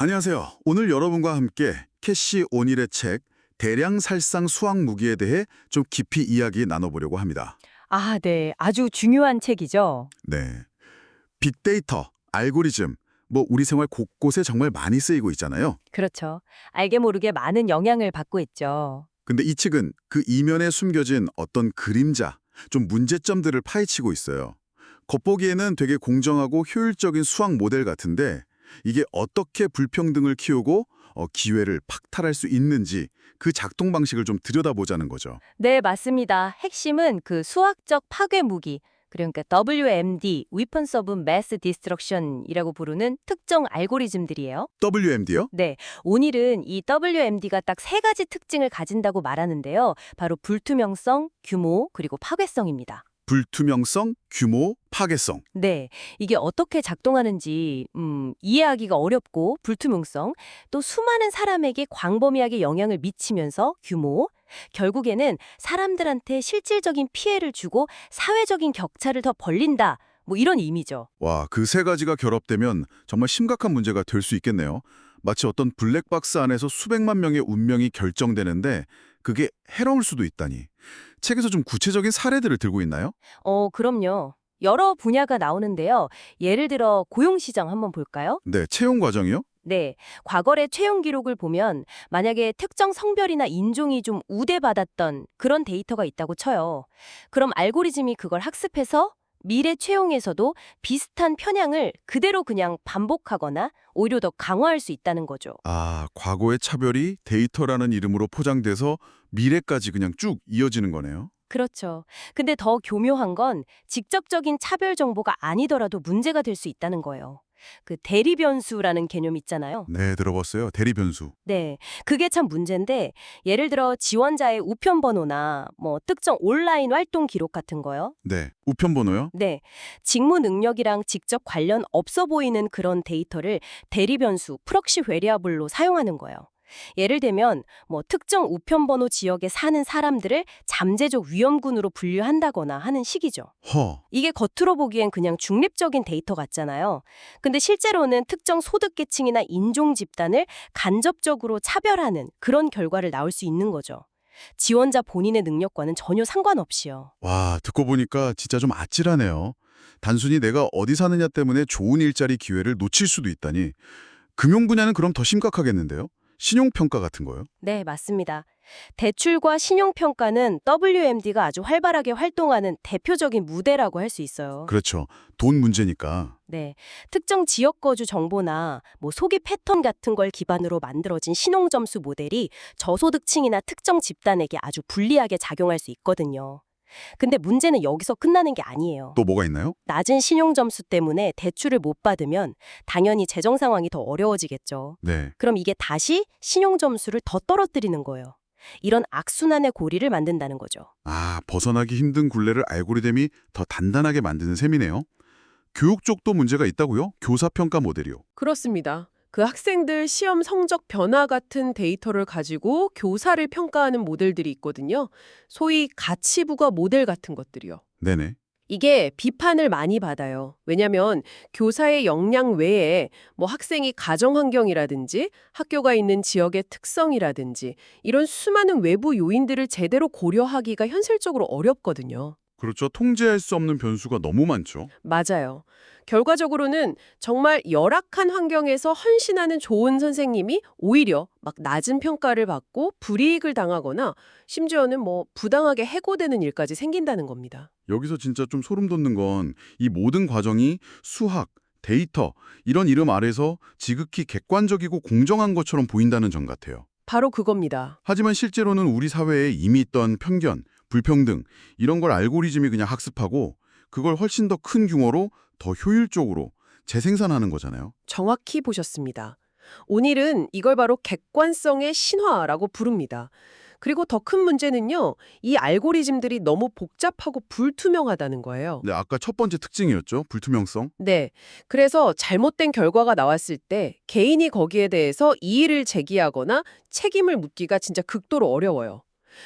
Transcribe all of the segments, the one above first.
안녕하세요. 오늘 여러분과 함께 캐시 오닐의 책 대량 살상 수학 무기에 대해 좀 깊이 이야기 나눠보려고 합니다. 아, 네. 아주 중요한 책이죠. 네. 빅데이터, 알고리즘, 우리 생활 곳곳에 정말 많이 쓰이고 있잖아요. 그렇죠. 알게 모르게 많은 영향을 받고 있죠. 근데 이 책은 그 이면에 숨겨진 어떤 그림자, 좀 문제점들을 파헤치고 있어요. 겉보기에는 되게 공정하고 효율적인 수학 모델 같은데 이게 어떻게 불평등을 키우고 기회를 박탈할 수 있는지 그 작동 방식을 좀 들여다보자는 거죠. 네, 맞습니다. 핵심은 그 수학적 파괴 무기, 그러니까 WMD, Weapons of Mass Destruction이라고 부르는 특정 알고리즘들이에요. WMD요? 네, 오늘은 이 WMD가 딱 세 가지 특징을 가진다고 말하는데요. 바로 불투명성, 규모, 그리고 파괴성입니다. 불투명성, 규모, 파괴성. 네, 이게 어떻게 작동하는지 이해하기가 어렵고 불투명성, 또 수많은 사람에게 광범위하게 영향을 미치면서 규모, 결국에는 사람들한테 실질적인 피해를 주고 사회적인 격차를 더 벌린다. 뭐 이런 의미죠. 와, 그 세 가지가 결합되면 정말 심각한 문제가 될 수 있겠네요. 마치 어떤 블랙박스 안에서 수백만 명의 운명이 결정되는데 그게 해로울 수도 있다니. 책에서 좀 구체적인 사례들을 들고 있나요? 그럼요. 여러 분야가 나오는데요. 예를 들어 고용시장 한번 볼까요? 네, 채용 과정이요? 네, 과거의 채용 기록을 보면 만약에 특정 성별이나 인종이 좀 우대받았던 그런 데이터가 있다고 쳐요. 그럼 알고리즘이 그걸 학습해서 미래 채용에서도 비슷한 편향을 그대로 그냥 반복하거나 오히려 더 강화할 수 있다는 거죠. 아, 과거의 차별이 데이터라는 이름으로 포장돼서 미래까지 그냥 쭉 이어지는 거네요. 그렇죠. 근데 더 교묘한 건 직접적인 차별 정보가 아니더라도 문제가 될 수 있다는 거예요. 그 대리 변수라는 개념 있잖아요. 네, 들어봤어요. 대리 변수. 네, 그게 참 문제인데 예를 들어 지원자의 우편 번호나 뭐 특정 온라인 활동 기록 같은 거요. 네, 우편 번호요? 네, 직무 능력이랑 직접 관련 없어 보이는 그런 데이터를 대리 변수, 프록시 베리어블로 사용하는 거예요. 예를 들면 뭐 특정 우편 번호 지역에 사는 사람들을 잠재적 위험군으로 분류한다거나 하는 식이죠. 허. 이게 겉으로 보기엔 그냥 중립적인 데이터 같잖아요. 근데 실제로는 특정 소득계층이나 인종 집단을 간접적으로 차별하는 그런 결과를 낳을 수 있는 거죠. 지원자 본인의 능력과는 전혀 상관없이요. 와, 듣고 보니까 진짜 좀 아찔하네요. 단순히 내가 어디 사느냐 때문에 좋은 일자리 기회를 놓칠 수도 있다니. 금융 분야는 그럼 더 심각하겠는데요? 신용평가 같은 거요? 네, 맞습니다. 대출과 신용평가는 WMD가 아주 활발하게 활동하는 대표적인 무대라고 할 수 있어요. 그렇죠. 돈 문제니까. 네, 특정 지역 거주 정보나 뭐 소비 패턴 같은 걸 기반으로 만들어진 신용점수 모델이 저소득층이나 특정 집단에게 아주 불리하게 작용할 수 있거든요. 근데 문제는 여기서 끝나는 게 아니에요. 또 뭐가 있나요? 낮은 신용점수 때문에 대출을 못 받으면 당연히 재정 상황이 더 어려워지겠죠. 네. 그럼 이게 다시 신용점수를 더 떨어뜨리는 거예요. 이런 악순환의 고리를 만든다는 거죠. 아, 벗어나기 힘든 굴레를 알고리즘이 더 단단하게 만드는 셈이네요. 교육 쪽도 문제가 있다고요? 교사평가 모델이요. 그렇습니다. 그 학생들 시험 성적 변화 같은 데이터를 가지고 교사를 평가하는 모델들이 있거든요. 소위 가치부가 모델 같은 것들이요. 네네. 이게 비판을 많이 받아요. 왜냐하면 교사의 역량 외에 뭐 학생이 가정 환경이라든지 학교가 있는 지역의 특성이라든지 이런 수많은 외부 요인들을 제대로 고려하기가 현실적으로 어렵거든요. 그렇죠. 통제할 수 없는 변수가 너무 많죠. 맞아요. 결과적으로는 정말 열악한 환경에서 헌신하는 좋은 선생님이 오히려 막 낮은 평가를 받고 불이익을 당하거나 심지어는 뭐 부당하게 해고되는 일까지 생긴다는 겁니다. 여기서 진짜 좀 소름 돋는 건 이 모든 과정이 수학, 데이터, 이런 이름 아래서 지극히 객관적이고 공정한 것처럼 보인다는 점 같아요. 바로 그겁니다. 하지만 실제로는 우리 사회에 이미 있던 편견, 불평등, 이런 걸 알고리즘이 그냥 학습하고 그걸 훨씬 더 큰 규모로 더 효율적으로 재생산하는 거잖아요. 정확히 보셨습니다. 오늘은 이걸 바로 객관성의 신화라고 부릅니다. 그리고 더 큰 문제는요, 이 알고리즘들이 너무 복잡하고 불투명하다는 거예요. 네, 아까 첫 번째 특징이었죠. 불투명성. 네. 그래서 잘못된 결과가 나왔을 때 개인이 거기에 대해서 이의를 제기하거나 책임을 묻기가 진짜 극도로 어려워요.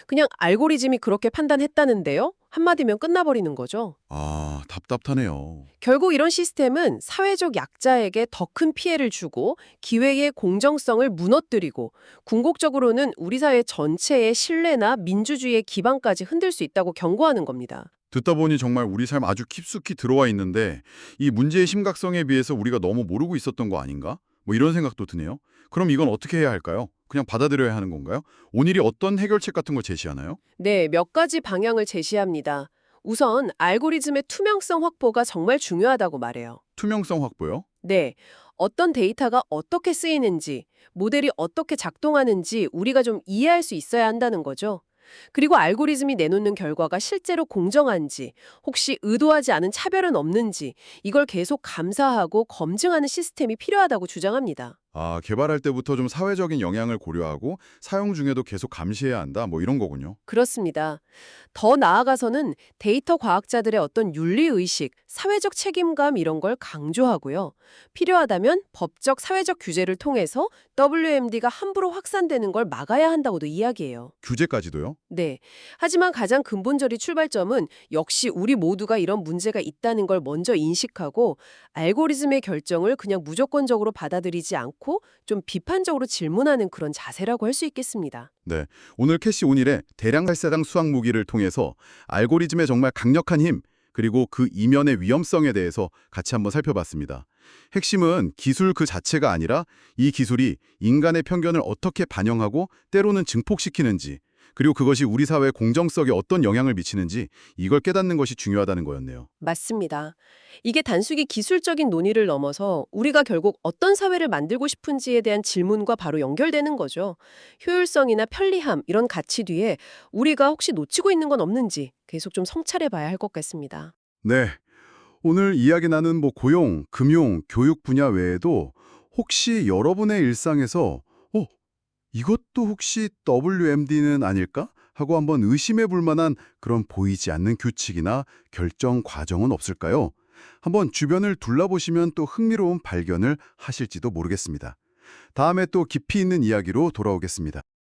그냥 알고리즘이 그렇게 판단했다는데요? 한마디면 끝나버리는 거죠. 아, 답답하네요. 결국 이런 시스템은 사회적 약자에게 더 큰 피해를 주고 기회의 공정성을 무너뜨리고 궁극적으로는 우리 사회 전체의 신뢰나 민주주의의 기반까지 흔들 수 있다고 경고하는 겁니다. 듣다 보니 정말 우리 삶 아주 깊숙이 들어와 있는데 이 문제의 심각성에 비해서 우리가 너무 모르고 있었던 거 아닌가? 뭐 이런 생각도 드네요. 그럼 이건 어떻게 해야 할까요? 그냥 받아들여야 하는 건가요? 오늘이 어떤 해결책 같은 걸 제시하나요? 네, 몇 가지 방향을 제시합니다. 우선 알고리즘의 투명성 확보가 정말 중요하다고 말해요. 투명성 확보요? 네, 어떤 데이터가 어떻게 쓰이는지, 모델이 어떻게 작동하는지 우리가 좀 이해할 수 있어야 한다는 거죠. 그리고 알고리즘이 내놓는 결과가 실제로 공정한지, 혹시 의도하지 않은 차별은 없는지, 이걸 계속 감사하고 검증하는 시스템이 필요하다고 주장합니다. 아, 개발할 때부터 좀 사회적인 영향을 고려하고 사용 중에도 계속 감시해야 한다. 뭐 이런 거군요. 그렇습니다. 더 나아가서는 데이터 과학자들의 어떤 윤리의식, 사회적 책임감 이런 걸 강조하고요. 필요하다면 법적, 사회적 규제를 통해서 WMD가 함부로 확산되는 걸 막아야 한다고도 이야기해요. 규제까지도요? 네. 하지만 가장 근본적인 출발점은 역시 우리 모두가 이런 문제가 있다는 걸 먼저 인식하고 알고리즘의 결정을 그냥 무조건적으로 받아들이지 않고 좀 비판적으로 질문하는 그런 자세라고 할 수 있겠습니다. 네. 오늘 캐시 오닐의 대량 살사당 수학 무기를 통해서 알고리즘의 정말 강력한 힘, 그리고 그 이면의 위험성에 대해서 같이 한번 살펴봤습니다. 핵심은 기술 그 자체가 아니라 이 기술이 인간의 편견을 어떻게 반영하고 때로는 증폭시키는지, 그리고 그것이 우리 사회의 공정성에 어떤 영향을 미치는지 이걸 깨닫는 것이 중요하다는 거였네요. 맞습니다. 이게 단순히 기술적인 논의를 넘어서 우리가 결국 어떤 사회를 만들고 싶은지에 대한 질문과 바로 연결되는 거죠. 효율성이나 편리함 이런 가치 뒤에 우리가 혹시 놓치고 있는 건 없는지 계속 좀 성찰해 봐야 할 것 같습니다. 네. 오늘 이야기 나눈 고용, 금융, 교육 분야 외에도 혹시 여러분의 일상에서 이것도 혹시 WMD는 아닐까? 하고 한번 의심해 볼 만한 그런 보이지 않는 규칙이나 결정 과정은 없을까요? 한번 주변을 둘러보시면 또 흥미로운 발견을 하실지도 모르겠습니다. 다음에 또 깊이 있는 이야기로 돌아오겠습니다.